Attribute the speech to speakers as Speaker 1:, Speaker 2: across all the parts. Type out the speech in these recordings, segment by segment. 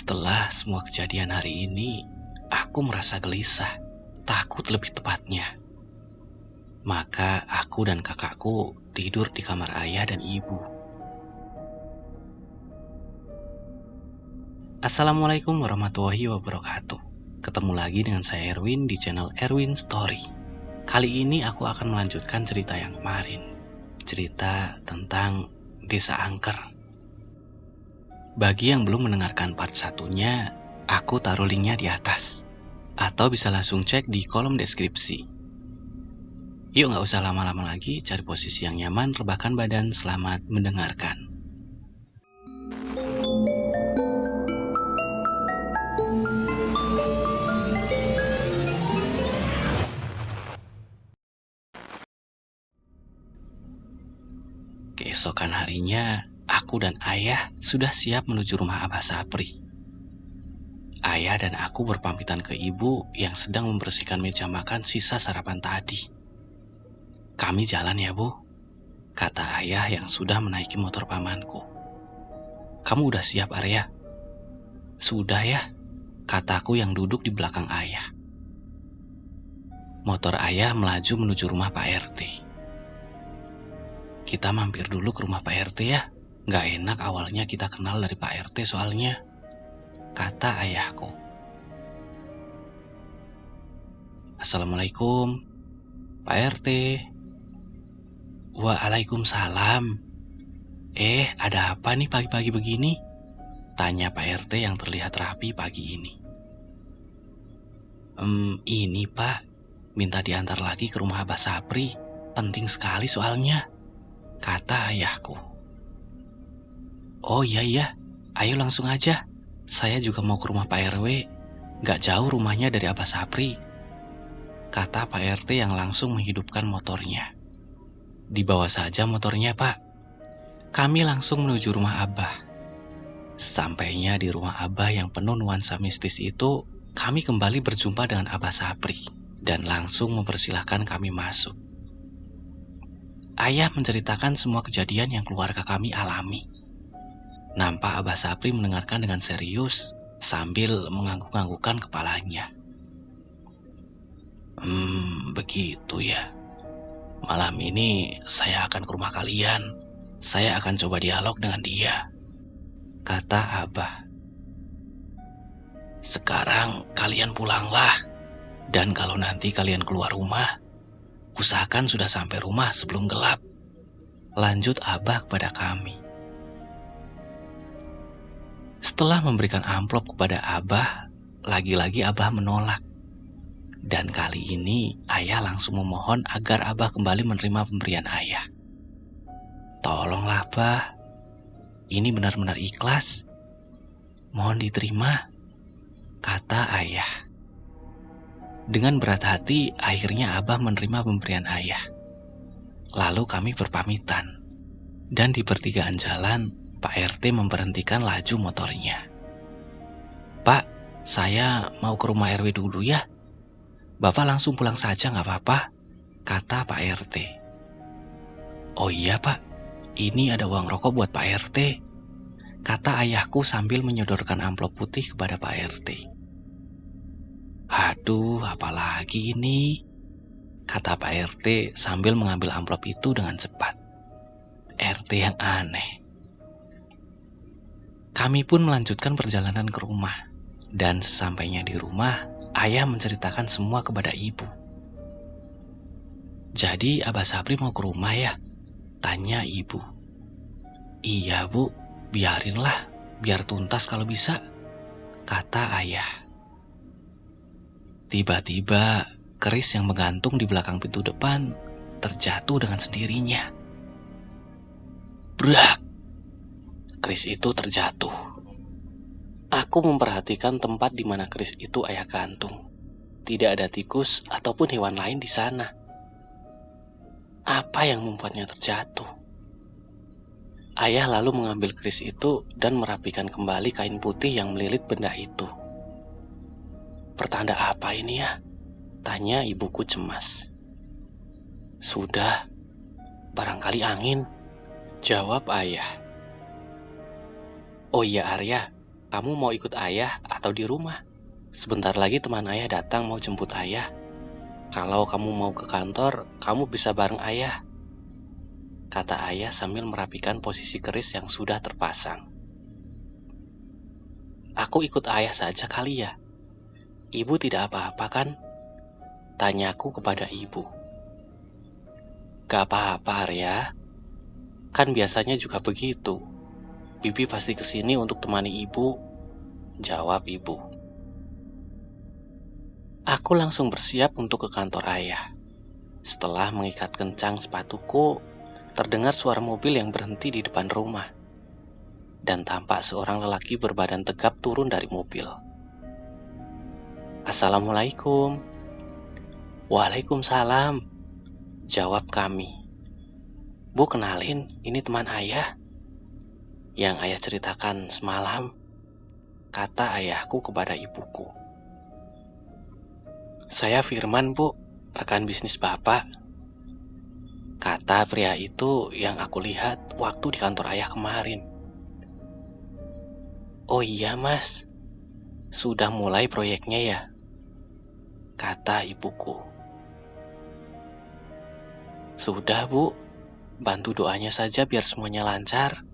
Speaker 1: Setelah semua kejadian hari ini, aku merasa gelisah, takut lebih tepatnya. Maka aku dan kakakku tidur di kamar ayah dan ibu. Assalamualaikum warahmatullahi wabarakatuh. Ketemu lagi dengan saya Erwin di channel Erwin Story. Kali ini aku akan melanjutkan cerita yang kemarin. Cerita tentang Desa Angker. Bagi yang belum mendengarkan part satunya, aku taruh linknya di atas. Atau bisa langsung cek di kolom deskripsi. Yuk gak usah lama-lama lagi, cari posisi yang nyaman, rebahkan badan, selamat mendengarkan. Keesokan harinya, aku dan ayah sudah siap menuju rumah Abah Sapri. Ayah dan aku berpamitan ke ibu yang sedang membersihkan meja makan sisa sarapan tadi. Kami jalan ya bu, kata ayah yang sudah menaiki motor pamanku. Kamu udah siap Arya? Sudah ya, kataku yang duduk di belakang ayah. Motor ayah melaju menuju rumah Pak RT. Kita mampir dulu ke rumah Pak RT ya. Gak enak awalnya kita kenal dari Pak RT soalnya, kata ayahku. Assalamualaikum, Pak RT. Waalaikumsalam. Ada apa nih pagi-pagi begini? Tanya Pak RT yang terlihat rapi pagi ini. Ini Pak, minta diantar lagi ke rumah Abah Sapri. Penting sekali soalnya, kata ayahku. Oh iya, ayo langsung aja. Saya juga mau ke rumah Pak RW. Gak jauh rumahnya dari Abah Sapri, kata Pak RT yang langsung menghidupkan motornya. Dibawa saja motornya Pak. Kami langsung menuju rumah Abah. Sesampainya di rumah Abah yang penuh nuansa mistis itu, kami kembali berjumpa dengan Abah Sapri dan langsung mempersilahkan kami masuk. Ayah menceritakan semua kejadian yang keluarga kami alami. Nampak Abah Sapri mendengarkan dengan serius sambil mengangguk-anggukkan kepalanya. Begitu ya. Malam ini saya akan ke rumah kalian. Saya akan coba dialog dengan dia, kata Abah. Sekarang kalian pulanglah. Dan kalau nanti kalian keluar rumah, usahakan sudah sampai rumah sebelum gelap, lanjut Abah kepada kami. Setelah memberikan amplop kepada Abah, lagi-lagi Abah menolak. Dan kali ini ayah langsung memohon agar Abah kembali menerima pemberian ayah. Tolonglah Abah, ini benar-benar ikhlas. Mohon diterima, kata ayah. Dengan berat hati, akhirnya Abah menerima pemberian ayah. Lalu kami berpamitan. Dan di pertigaan jalan, Pak RT memberhentikan laju motornya. Pak, saya mau ke rumah RW dulu ya. Bapak langsung pulang saja gak apa-apa, kata Pak RT. Oh iya Pak, ini ada uang rokok buat Pak RT, kata ayahku sambil menyodorkan amplop putih kepada Pak RT. Aduh, apalagi ini, kata Pak RT sambil mengambil amplop itu dengan cepat. RT yang aneh. Kami pun melanjutkan perjalanan ke rumah. Dan sesampainya di rumah, ayah menceritakan semua kepada ibu. Jadi Abah Sapri mau ke rumah ya? Tanya ibu. Iya bu, biarinlah, biar tuntas kalau bisa, kata ayah. Tiba-tiba, keris yang menggantung di belakang pintu depan terjatuh dengan sendirinya. Brak! Keris itu terjatuh. Aku memperhatikan tempat di mana keris itu ayah gantung. Tidak ada tikus ataupun hewan lain di sana. Apa yang membuatnya terjatuh? Ayah lalu mengambil keris itu dan merapikan kembali kain putih yang melilit benda itu. Pertanda apa ini ya? Tanya ibuku cemas. Sudah, barangkali angin, jawab ayah. Oh iya Arya, Kamu mau ikut ayah atau di rumah? Sebentar lagi teman ayah datang mau jemput ayah. Kalau kamu mau ke kantor, kamu bisa bareng ayah, kata ayah sambil merapikan posisi keris yang sudah terpasang. Aku ikut ayah saja kali ya. Ibu tidak apa-apa kan? Tanyaku kepada ibu. Gak apa-apa, Arya. Kan biasanya juga begitu. Bibi pasti kesini untuk temani ibu, jawab ibu. Aku langsung bersiap untuk ke kantor ayah. Setelah mengikat kencang sepatuku, terdengar suara mobil yang berhenti di depan rumah. Dan tampak seorang lelaki berbadan tegap turun dari mobil. Assalamualaikum. Waalaikumsalam, jawab kami. Bu, kenalin, ini teman ayah. Yang ayah ceritakan semalam, kata ayahku kepada ibuku. Saya Firman, Bu, rekan bisnis Bapak, kata pria itu yang aku lihat waktu di kantor ayah kemarin. Oh iya mas, sudah mulai proyeknya ya, kata ibuku. Sudah Bu, bantu doanya saja biar semuanya lancar.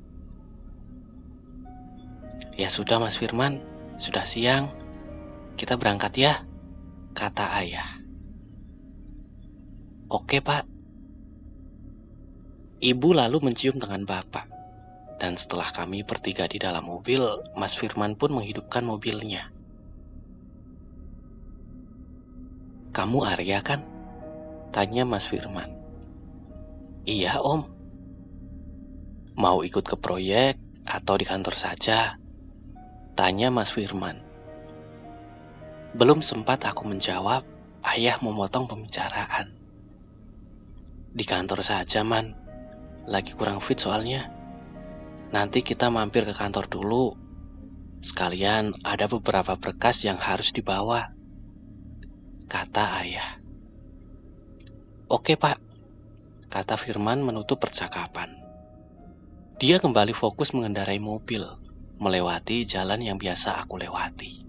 Speaker 1: Ya sudah Mas Firman, sudah siang, kita berangkat ya, kata ayah. Oke Pak. Ibu lalu mencium tangan Bapak. Dan setelah kami bertiga di dalam mobil, Mas Firman pun menghidupkan mobilnya. Kamu Arya kan? Tanya Mas Firman. Iya Om. Mau ikut ke proyek atau di kantor saja? Tanya Mas Firman. Belum sempat aku menjawab, ayah memotong pembicaraan. Di kantor saja Man, lagi kurang fit soalnya. Nanti kita mampir ke kantor dulu. Sekalian ada beberapa berkas yang harus dibawa, kata ayah. Oke Pak, kata Firman menutup percakapan. Dia kembali fokus mengendarai mobil, melewati jalan yang biasa aku lewati.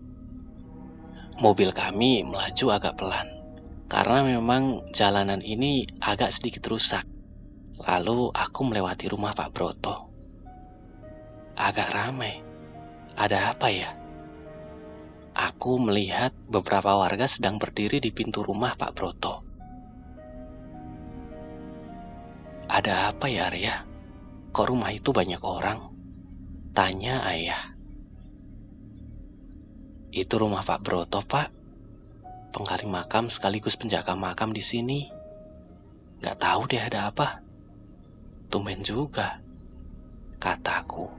Speaker 1: Mobil kami melaju agak pelan, karena memang jalanan ini agak sedikit rusak. Lalu aku melewati rumah Pak Broto. Agak ramai. Ada apa ya? Aku melihat beberapa warga sedang berdiri di pintu rumah Pak Broto. Ada apa ya Arya? Kok rumah itu banyak orang? Tanya ayah. Itu rumah Pak Broto, Pak. Penggali makam sekaligus penjaga makam di sini. Gak tahu deh ada apa. Tumben juga, kataku.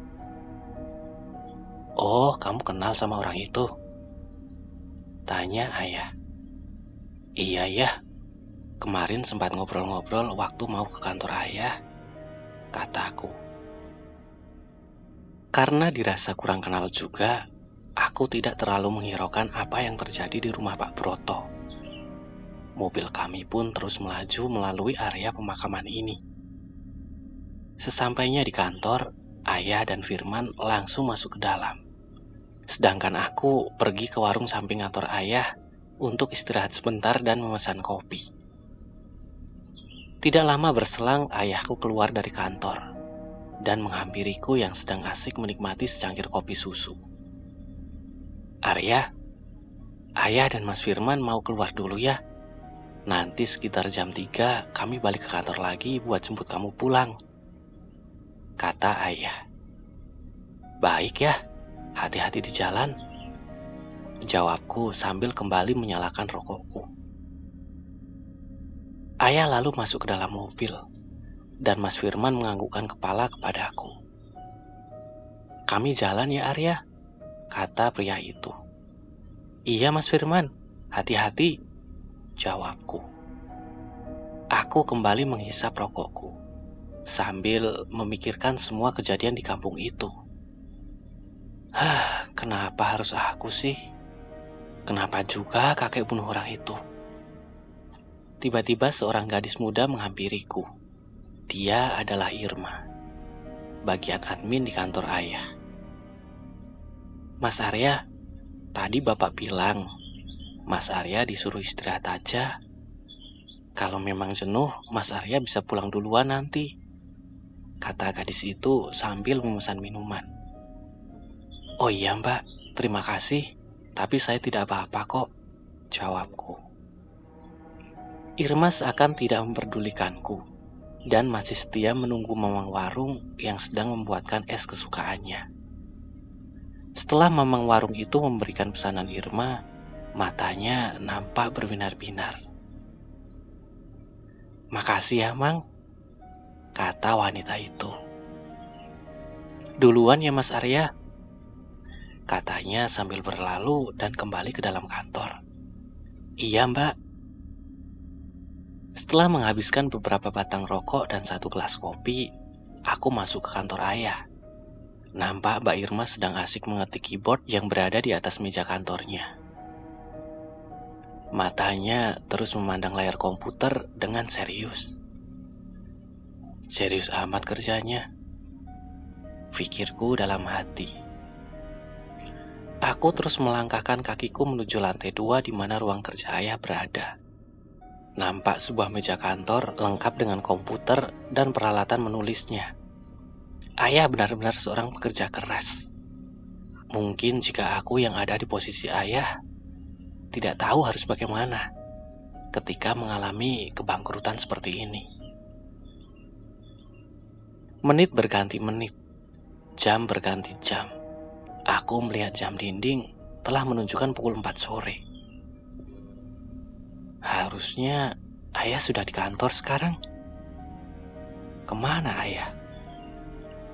Speaker 1: Oh, kamu kenal sama orang itu? Tanya ayah. Iya ya, kemarin sempat ngobrol-ngobrol waktu mau ke kantor ayah, kataku. Karena dirasa kurang kenal juga, aku tidak terlalu menghiraukan apa yang terjadi di rumah Pak Broto. Mobil kami pun terus melaju melalui area pemakaman ini. Sesampainya di kantor, ayah dan Firman langsung masuk ke dalam. Sedangkan aku pergi ke warung samping kantor ayah untuk istirahat sebentar dan memesan kopi. Tidak lama berselang, ayahku keluar dari kantor dan menghampiriku yang sedang asik menikmati secangkir kopi susu. Arya, ayah dan Mas Firman mau keluar dulu ya. Nanti sekitar jam 3 kami balik ke kantor lagi buat jemput kamu pulang, kata ayah. Baik ya, hati-hati di jalan, jawabku sambil kembali menyalakan rokokku. Ayah lalu masuk ke dalam mobil, dan Mas Firman menganggukkan kepala kepadaku. Kami jalan ya Arya, kata pria itu. Iya Mas Firman, hati-hati, jawabku. Aku kembali menghisap rokokku, sambil memikirkan semua kejadian di kampung itu. Kenapa harus aku sih? Kenapa juga kakek bunuh orang itu? Tiba-tiba seorang gadis muda menghampiriku. Dia adalah Irma, bagian admin di kantor ayah. Mas Arya, tadi Bapak bilang Mas Arya disuruh istirahat aja. Kalau memang jenuh, Mas Arya bisa pulang duluan nanti, kata gadis itu sambil memesan minuman. Oh iya Mbak, terima kasih, tapi saya tidak apa-apa kok, jawabku. Irma seakan tidak memperdulikanku dan masih setia menunggu mamang warung yang sedang membuatkan es kesukaannya. Setelah mamang warung itu memberikan pesanan Irma, matanya nampak berbinar-binar. Makasih ya, Mang, kata wanita itu. Duluan ya Mas Arya, katanya sambil berlalu dan kembali ke dalam kantor. Iya Mbak. Setelah menghabiskan beberapa batang rokok dan satu gelas kopi, aku masuk ke kantor ayah. Nampak Mbak Irma sedang asik mengetik keyboard yang berada di atas meja kantornya. Matanya terus memandang layar komputer dengan serius. Serius amat kerjanya, pikirku dalam hati. Aku terus melangkahkan kakiku menuju lantai 2 di mana ruang kerja ayah berada. Nampak sebuah meja kantor lengkap dengan komputer dan peralatan menulisnya. Ayah benar-benar seorang pekerja keras. Mungkin jika aku yang ada di posisi ayah, tidak tahu harus bagaimana ketika mengalami kebangkrutan seperti ini. Menit berganti menit, jam berganti jam. Aku melihat jam dinding telah menunjukkan pukul 4 sore. Harusnya ayah sudah di kantor sekarang. Kemana ayah?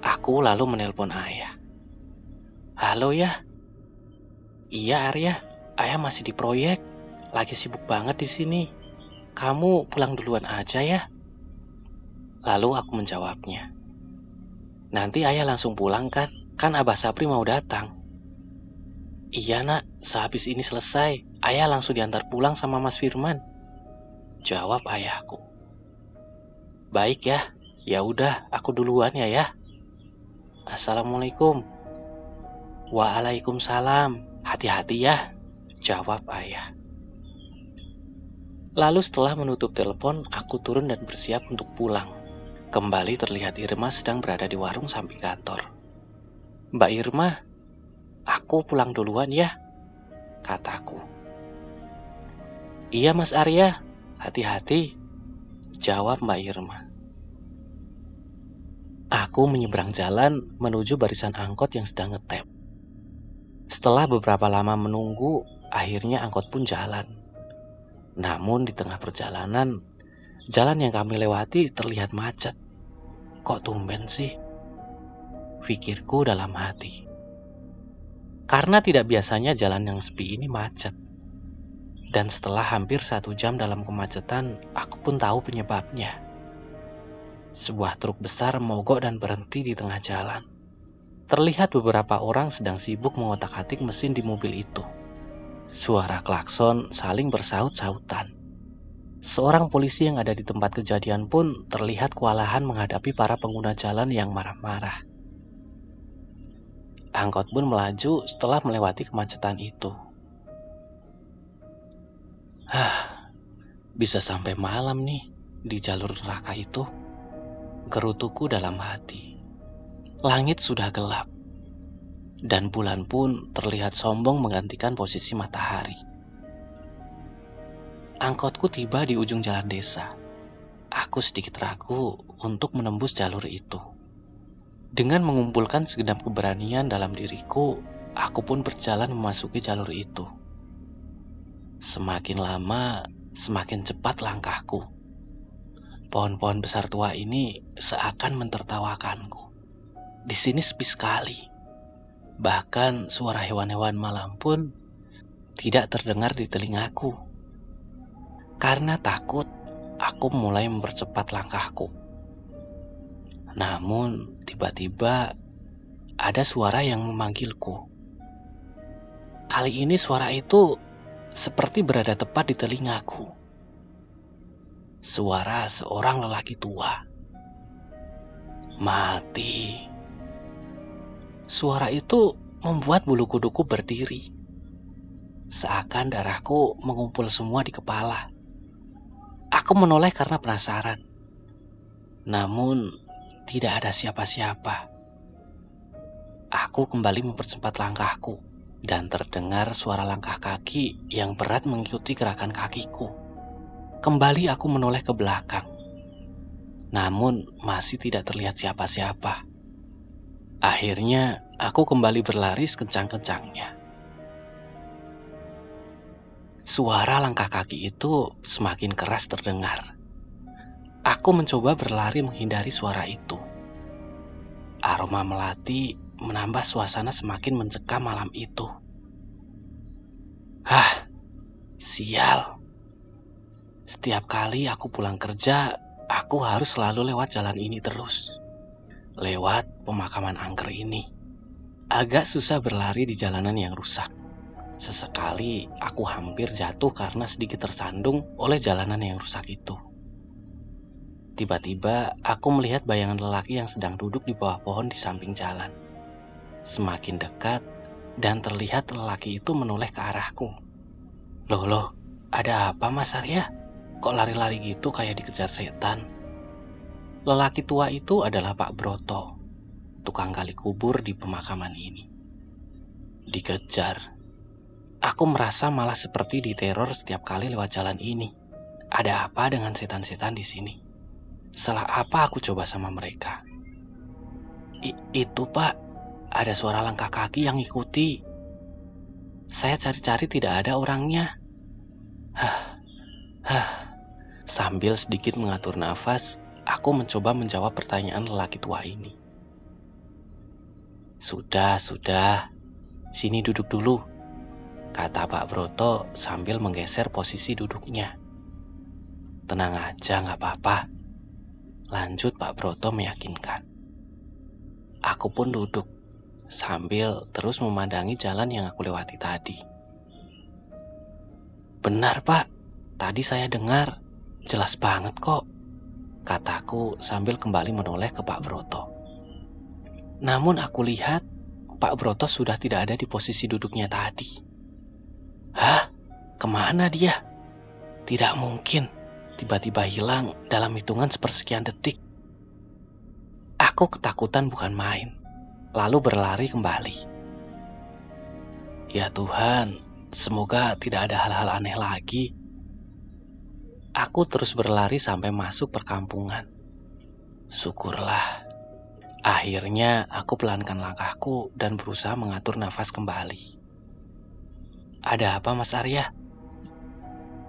Speaker 1: Aku lalu menelpon ayah. Halo ya? Iya Arya, ayah masih di proyek. Lagi sibuk banget di sini. Kamu pulang duluan aja ya. Lalu aku menjawabnya. Nanti ayah langsung pulang kan? Kan Abah Sapri mau datang. Iya nak, sehabis ini selesai, ayah langsung diantar pulang sama Mas Firman, jawab ayahku. Baik ya, ya udah aku duluan ya. Assalamualaikum. Waalaikumsalam. Hati-hati ya, jawab ayah. Lalu setelah menutup telepon, aku turun dan bersiap untuk pulang. Kembali terlihat Irma sedang berada di warung samping kantor. Mbak Irma, aku pulang duluan ya, kataku. Iya Mas Arya, hati-hati, jawab Mbak Irma. Aku menyeberang jalan menuju barisan angkot yang sedang ngetep. Setelah beberapa lama menunggu, akhirnya angkot pun jalan. Namun di tengah perjalanan, jalan yang kami lewati terlihat macet. Kok tumben sih? Pikirku dalam hati. Karena tidak biasanya jalan yang sepi ini macet. Dan setelah hampir 1 jam dalam kemacetan, aku pun tahu penyebabnya. Sebuah truk besar mogok dan berhenti di tengah jalan. Terlihat beberapa orang sedang sibuk mengotak-atik mesin di mobil itu. Suara klakson saling bersaut-sautan. Seorang polisi yang ada di tempat kejadian pun terlihat kewalahan menghadapi para pengguna jalan yang marah-marah. Angkot pun melaju setelah melewati kemacetan itu. Bisa sampai malam nih di jalur neraka itu. Gerutuku dalam hati. Langit sudah gelap, dan bulan pun terlihat sombong menggantikan posisi matahari. Angkotku tiba di ujung jalan desa. Aku sedikit ragu untuk menembus jalur itu. Dengan mengumpulkan segenap keberanian dalam diriku, aku pun berjalan memasuki jalur itu. Semakin lama, semakin cepat langkahku. Pohon-pohon besar tua ini seakan mentertawakanku. Di sini sepi sekali. Bahkan suara hewan-hewan malam pun tidak terdengar di telingaku. Karena takut, aku mulai mempercepat langkahku. Namun, tiba-tiba ada suara yang memanggilku. Kali ini suara itu seperti berada tepat di telingaku. Suara seorang lelaki tua. Mati. Suara itu membuat bulu kuduku berdiri. Seakan darahku mengumpul semua di kepala. Aku menoleh karena penasaran. Namun, tidak ada siapa-siapa. Aku kembali mempercepat langkahku dan terdengar suara langkah kaki yang berat mengikuti gerakan kakiku. Kembali aku menoleh ke belakang. Namun, masih tidak terlihat siapa-siapa. Akhirnya, aku kembali berlari sekencang-kencangnya. Suara langkah kaki itu semakin keras terdengar. Aku mencoba berlari menghindari suara itu. Aroma melati menambah suasana semakin mencekam malam itu. Sial. Setiap kali aku pulang kerja, aku harus selalu lewat jalan ini terus. Lewat pemakaman angker ini. Agak susah berlari di jalanan yang rusak. Sesekali aku hampir jatuh karena sedikit tersandung oleh jalanan yang rusak itu. Tiba-tiba aku melihat bayangan lelaki yang sedang duduk di bawah pohon di samping jalan. Semakin dekat dan terlihat lelaki itu menoleh ke arahku. Loh, ada apa Mas Arya? Kok lari-lari gitu kayak dikejar setan? Lelaki tua itu adalah Pak Broto, tukang gali kubur di pemakaman ini. Dikejar. Aku merasa malah seperti diteror setiap kali lewat jalan ini. Ada apa dengan setan-setan di sini? Salah apa aku coba sama mereka? Itu Pak, ada suara langkah kaki yang ngikuti. Saya cari-cari tidak ada orangnya. Sambil sedikit mengatur nafas, aku mencoba menjawab pertanyaan lelaki tua ini. Sudah, sini duduk dulu, kata Pak Broto sambil menggeser posisi duduknya. Tenang aja, gak apa-apa, lanjut Pak Broto meyakinkan. Aku pun duduk, sambil terus memandangi jalan yang aku lewati tadi. Benar Pak, tadi saya dengar, jelas banget kok, kataku sambil kembali menoleh ke Pak Broto. Namun aku lihat Pak Broto sudah tidak ada di posisi duduknya tadi. Kemana dia? Tidak mungkin tiba-tiba hilang dalam hitungan sepersekian detik. Aku ketakutan bukan main, lalu berlari kembali. Ya Tuhan, semoga tidak ada hal-hal aneh lagi. Aku terus berlari sampai masuk perkampungan. Syukurlah. Akhirnya aku pelankan langkahku dan berusaha mengatur nafas kembali. Ada apa Mas Arya?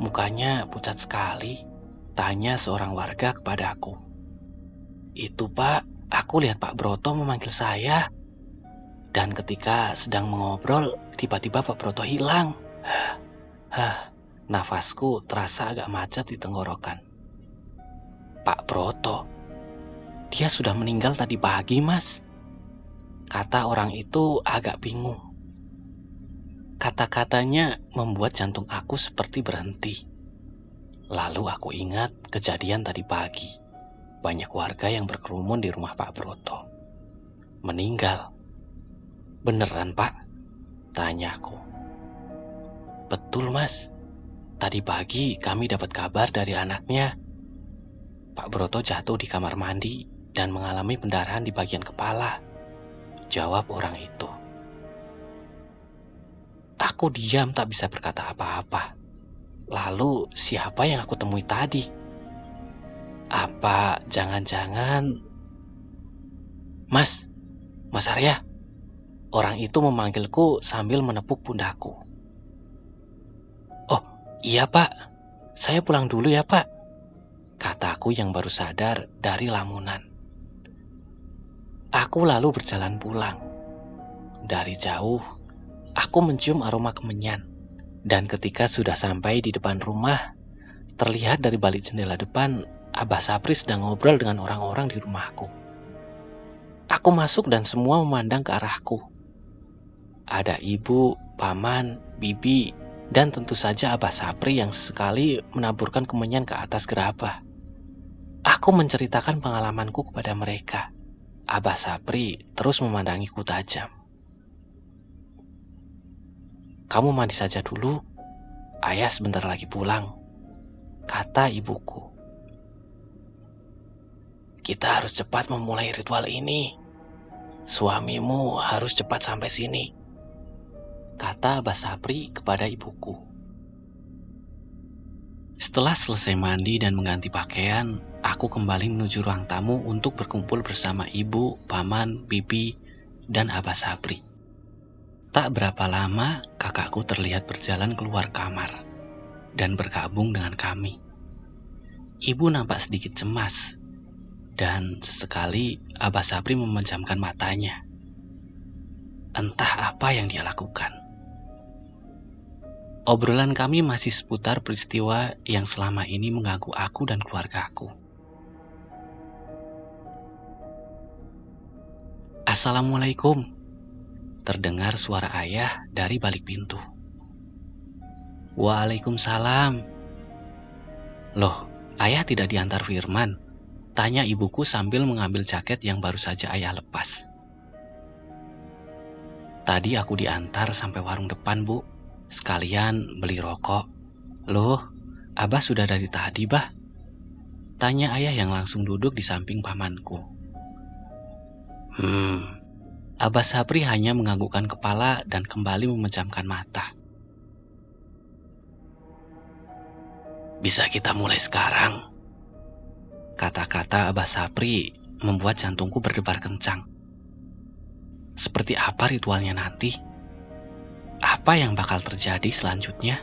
Speaker 1: Mukanya pucat sekali, tanya seorang warga kepadaku. Itu Pak, aku lihat Pak Broto memanggil saya. Dan ketika sedang mengobrol, tiba-tiba Pak Broto hilang. Nafasku terasa agak macet di tenggorokan. Pak Broto, dia sudah meninggal tadi pagi Mas, kata orang itu agak bingung. Kata-katanya membuat jantung aku seperti berhenti. Lalu aku ingat kejadian tadi pagi. Banyak warga yang berkerumun di rumah Pak Broto. Meninggal. Beneran Pak? Tanyaku. Betul Mas. Tadi pagi kami dapat kabar dari anaknya. Pak Broto jatuh di kamar mandi dan mengalami pendarahan di bagian kepala. Jawab orang itu. Aku diam tak bisa berkata apa-apa. Lalu siapa yang aku temui tadi? Apa jangan-jangan... Mas Arya. Orang itu memanggilku sambil menepuk pundakku. Oh iya Pak, saya pulang dulu ya Pak, kataku yang baru sadar dari lamunan. Aku lalu berjalan pulang. Dari jauh, aku mencium aroma kemenyan. Dan ketika sudah sampai di depan rumah, terlihat dari balik jendela depan, Abah Sapri sedang ngobrol dengan orang-orang di rumahku. Aku masuk dan semua memandang ke arahku. Ada ibu, paman, bibi, dan tentu saja Abah Sapri yang sesekali menaburkan kemenyan ke atas gerabah. Aku menceritakan pengalamanku kepada mereka. Abah Sapri terus memandangiku tajam. Kamu mandi saja dulu, ayah sebentar lagi pulang, kata ibuku. Kita harus cepat memulai ritual ini. Suamimu harus cepat sampai sini, kata Abah Sapri kepada ibuku. Setelah selesai mandi dan mengganti pakaian, aku kembali menuju ruang tamu untuk berkumpul bersama ibu, paman, bibi, dan Abah Sapri. Tak berapa lama, kakakku terlihat berjalan keluar kamar dan bergabung dengan kami. Ibu nampak sedikit cemas, dan sesekali Abah Sapri memejamkan matanya. Entah apa yang dia lakukan. Obrolan kami masih seputar peristiwa yang selama ini mengganggu aku dan keluargaku. Assalamualaikum, terdengar suara ayah dari balik pintu. Waalaikumsalam. Loh, ayah tidak diantar Firman? Tanya ibuku sambil mengambil jaket yang baru saja ayah lepas. Tadi aku diantar sampai warung depan, Bu. Sekalian beli rokok. Loh, Abah sudah dari tadi, Bah? Tanya ayah yang langsung duduk di samping pamanku. Abah Sapri hanya menganggukkan kepala dan kembali memejamkan mata. Bisa kita mulai sekarang? Kata-kata Abah Sapri membuat jantungku berdebar kencang. Seperti apa ritualnya nanti? Apa yang bakal terjadi selanjutnya?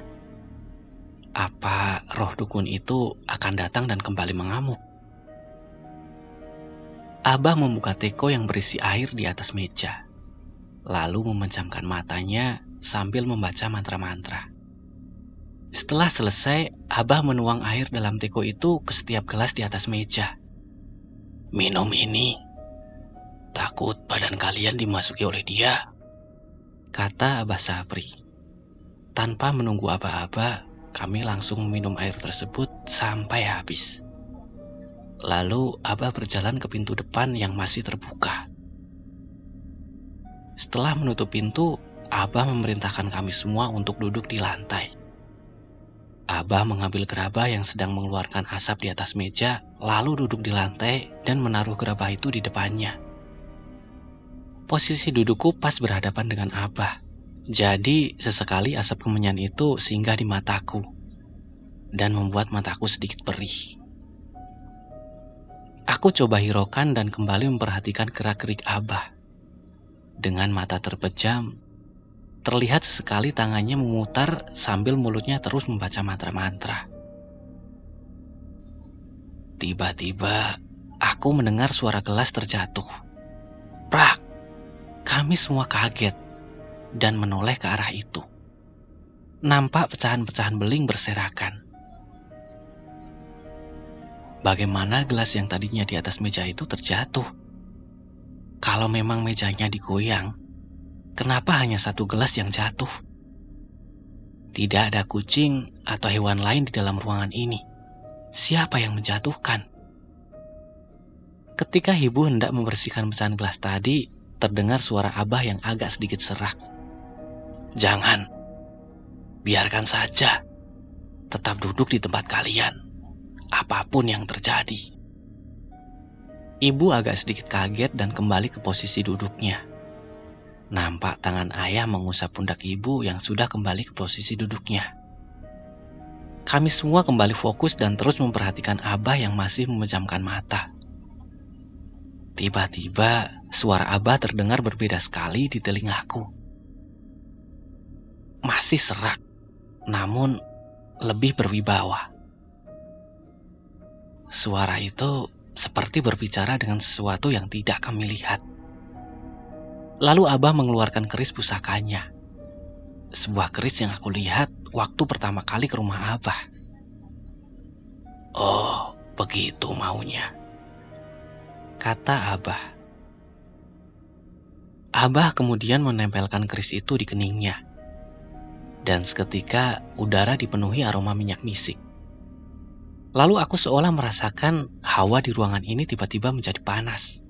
Speaker 1: Apa roh dukun itu akan datang dan kembali mengamuk? Abah membuka teko yang berisi air di atas meja, lalu memejamkan matanya sambil membaca mantra-mantra. Setelah selesai, Abah menuang air dalam teko itu ke setiap gelas di atas meja. Minum ini, takut badan kalian dimasuki oleh dia, kata Abah Sapri. Tanpa menunggu aba-aba, kami langsung meminum air tersebut sampai habis. Lalu Abah berjalan ke pintu depan yang masih terbuka. Setelah menutup pintu, Abah memerintahkan kami semua untuk duduk di lantai. Abah mengambil gerabah yang sedang mengeluarkan asap di atas meja, lalu duduk di lantai dan menaruh gerabah itu di depannya. Posisi dudukku pas berhadapan dengan Abah. Jadi sesekali asap kemenyan itu singgah di mataku dan membuat mataku sedikit perih. Aku coba hiraukan dan kembali memperhatikan gerak-gerik Abah. Dengan mata terpejam, terlihat sesekali tangannya memutar sambil mulutnya terus membaca mantra-mantra. Tiba-tiba, aku mendengar suara gelas terjatuh. Prak! Kami semua kaget dan menoleh ke arah itu. Nampak pecahan-pecahan beling berserakan. Bagaimana gelas yang tadinya di atas meja itu terjatuh? Kalau memang mejanya digoyang, kenapa hanya satu gelas yang jatuh? Tidak ada kucing atau hewan lain di dalam ruangan ini. Siapa yang menjatuhkan? Ketika ibu hendak membersihkan pecahan gelas tadi, terdengar suara Abah yang agak sedikit serak. Jangan, biarkan saja. Tetap duduk di tempat kalian, apapun yang terjadi. Ibu agak sedikit kaget dan kembali ke posisi duduknya. Nampak tangan ayah mengusap pundak ibu yang sudah kembali ke posisi duduknya. Kami semua kembali fokus dan terus memperhatikan Abah yang masih memejamkan mata. Tiba-tiba, suara Abah terdengar berbeda sekali di telingaku. Masih serak, namun lebih berwibawa. Suara itu seperti berbicara dengan sesuatu yang tidak kami lihat. Lalu Abah mengeluarkan keris pusakanya. Sebuah keris yang aku lihat waktu pertama kali ke rumah Abah. Oh, begitu maunya, kata Abah. Abah kemudian menempelkan keris itu di keningnya. Dan seketika udara dipenuhi aroma minyak misik. Lalu aku seolah merasakan hawa di ruangan ini tiba-tiba menjadi panas.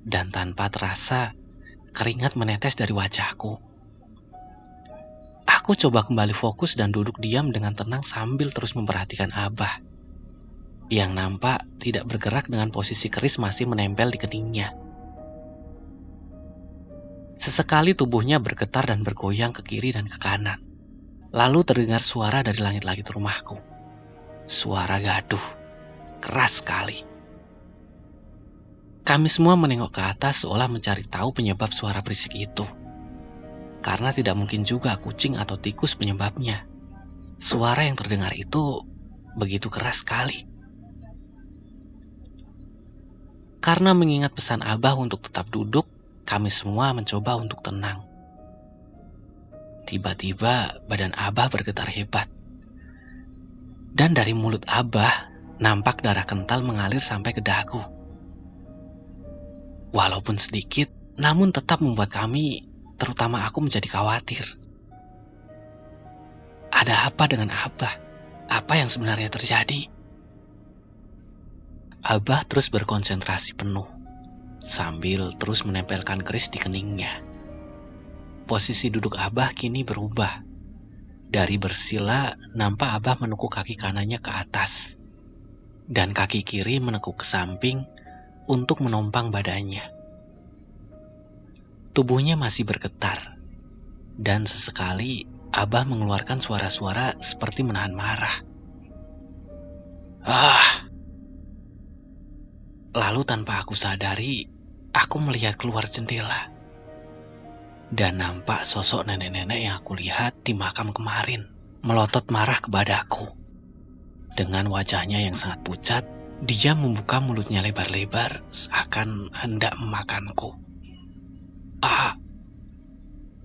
Speaker 1: Dan tanpa terasa, keringat menetes dari wajahku. Aku coba kembali fokus dan duduk diam dengan tenang sambil terus memperhatikan Abah, yang nampak tidak bergerak dengan posisi keris masih menempel di keningnya. Sesekali tubuhnya bergetar dan bergoyang ke kiri dan ke kanan. Lalu terdengar suara dari langit-langit rumahku. Suara gaduh, keras sekali. Kami semua menengok ke atas seolah mencari tahu penyebab suara berisik itu. Karena tidak mungkin juga kucing atau tikus penyebabnya. Suara yang terdengar itu begitu keras sekali. Karena mengingat pesan Abah untuk tetap duduk, kami semua mencoba untuk tenang. Tiba-tiba badan Abah bergetar hebat. Dan dari mulut Abah, nampak darah kental mengalir sampai ke dagu. Walaupun sedikit, namun tetap membuat kami, terutama aku, menjadi khawatir. Ada apa dengan Abah? Apa yang sebenarnya terjadi? Abah terus berkonsentrasi penuh, sambil terus menempelkan keris di keningnya. Posisi duduk Abah kini berubah. Dari bersila, nampak Abah menekuk kaki kanannya ke atas, dan kaki kiri menekuk ke samping untuk menompang badannya. Tubuhnya masih bergetar, dan sesekali Abah mengeluarkan suara-suara seperti menahan marah. Lalu tanpa aku sadari, aku melihat keluar jendela. Dan nampak sosok nenek-nenek yang aku lihat di makam kemarin melotot marah kepadaku. Dengan wajahnya yang sangat pucat, dia membuka mulutnya lebar-lebar seakan hendak memakanku.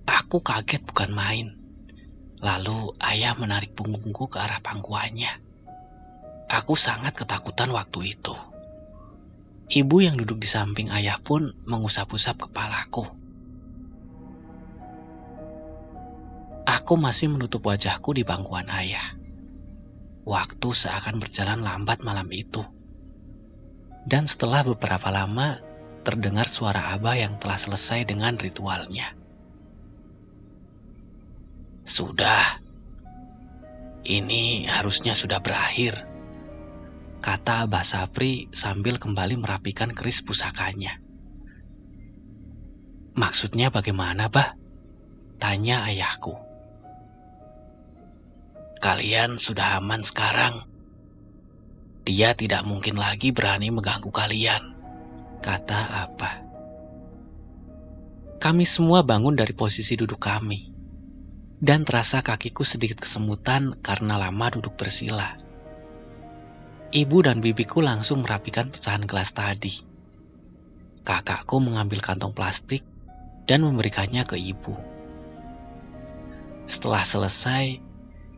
Speaker 1: Aku kaget bukan main. Lalu ayah menarik punggungku ke arah pangkuannya. Aku sangat ketakutan waktu itu. Ibu yang duduk di samping ayah pun mengusap-usap kepalaku. Aku masih menutup wajahku di pangkuan ayah. Waktu seakan berjalan lambat malam itu. Dan setelah beberapa lama, terdengar suara Abah yang telah selesai dengan ritualnya. Sudah, ini harusnya sudah berakhir, kata Abah Sapri sambil kembali merapikan keris pusakanya. Maksudnya bagaimana, Bah? Tanya ayahku. Kalian sudah aman sekarang. Dia tidak mungkin lagi berani mengganggu kalian, kata Abah. Kami semua bangun dari posisi duduk kami. Dan terasa kakiku sedikit kesemutan karena lama duduk bersila. Ibu dan bibiku langsung merapikan pecahan gelas tadi. Kakakku mengambil kantong plastik dan memberikannya ke ibu. Setelah selesai,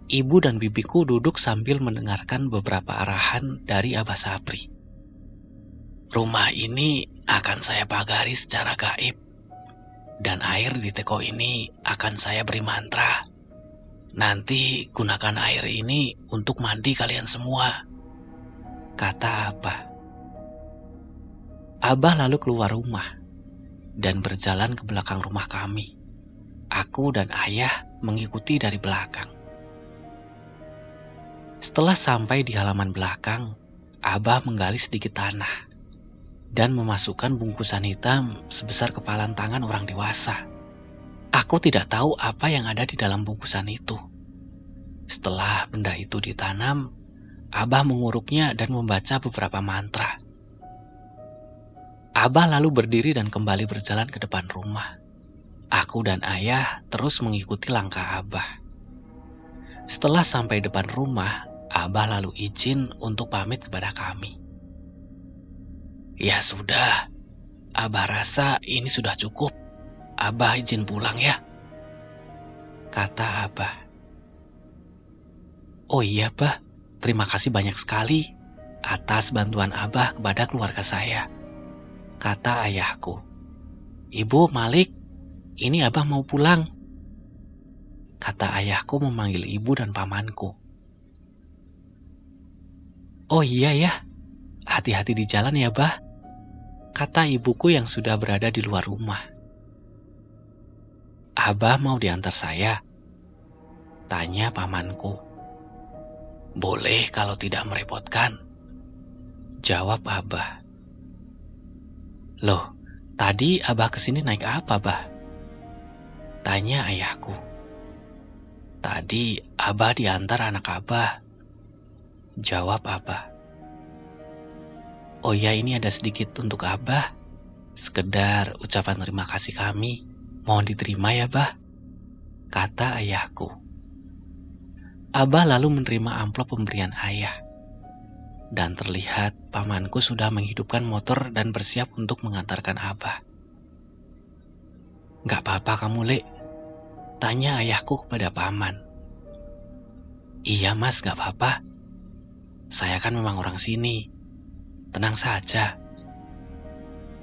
Speaker 1: ibu dan bibiku duduk sambil mendengarkan beberapa arahan dari Abah Sapri. Rumah ini akan saya pagari secara gaib. Dan air di teko ini akan saya beri mantra. Nanti gunakan air ini untuk mandi kalian semua, kata Abah. Abah lalu keluar rumah dan berjalan ke belakang rumah kami. Aku dan ayah mengikuti dari belakang. Setelah sampai di halaman belakang, Abah menggali sedikit tanah dan memasukkan bungkusan hitam sebesar kepalan tangan orang dewasa. Aku tidak tahu apa yang ada di dalam bungkusan itu. Setelah benda itu ditanam, Abah menguruknya dan membaca beberapa mantra. Abah lalu berdiri dan kembali berjalan ke depan rumah. Aku dan ayah terus mengikuti langkah Abah. Setelah sampai depan rumah, Abah lalu izin untuk pamit kepada kami. Ya sudah, Abah rasa ini sudah cukup. Abah izin pulang ya, kata Abah. Oh iya, Bah, terima kasih banyak sekali atas bantuan Abah kepada keluarga saya, kata ayahku. Ibu, Malik, ini Abah mau pulang, kata ayahku memanggil ibu dan pamanku. Oh iya ya, hati-hati di jalan ya, Bah, kata ibuku yang sudah berada di luar rumah. Abah mau diantar saya? Tanya pamanku. Boleh kalau tidak merepotkan, jawab Abah. Loh, tadi Abah kesini naik apa, Bah? Tanya ayahku. Tadi Abah diantar anak Abah, jawab Abah. Oh ya, ini ada sedikit untuk Abah. Sekedar ucapan terima kasih kami. Mohon diterima ya, Bah, kata ayahku. Abah lalu menerima amplop pemberian ayah. Dan terlihat pamanku sudah menghidupkan motor dan bersiap untuk mengantarkan Abah. Gak apa-apa kamu, Lek? Tanya ayahku kepada paman. Iya mas, gak apa-apa. Saya kan memang orang sini. Tenang saja.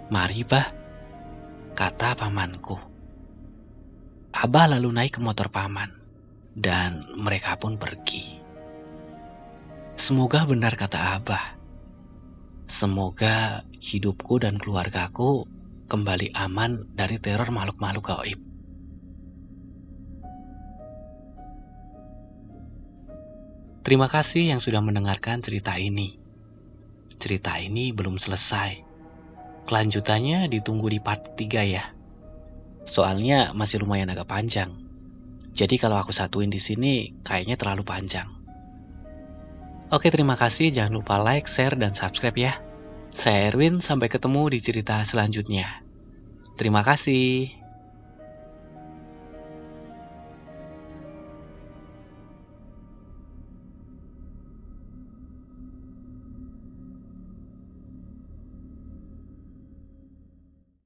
Speaker 1: Mari, Bah, kata pamanku. Abah lalu naik ke motor paman. Dan mereka pun pergi. Semoga benar kata Abah. Semoga hidupku dan keluargaku kembali aman dari teror makhluk-makhluk gaib. Terima kasih yang sudah mendengarkan cerita ini. Cerita ini belum selesai. Kelanjutannya ditunggu di part 3 ya. Soalnya masih lumayan agak panjang. Jadi kalau aku satuin di sini kayaknya terlalu panjang. Oke, terima kasih. Jangan lupa like, share, dan subscribe ya. Saya Erwin, sampai ketemu di cerita selanjutnya. Terima kasih.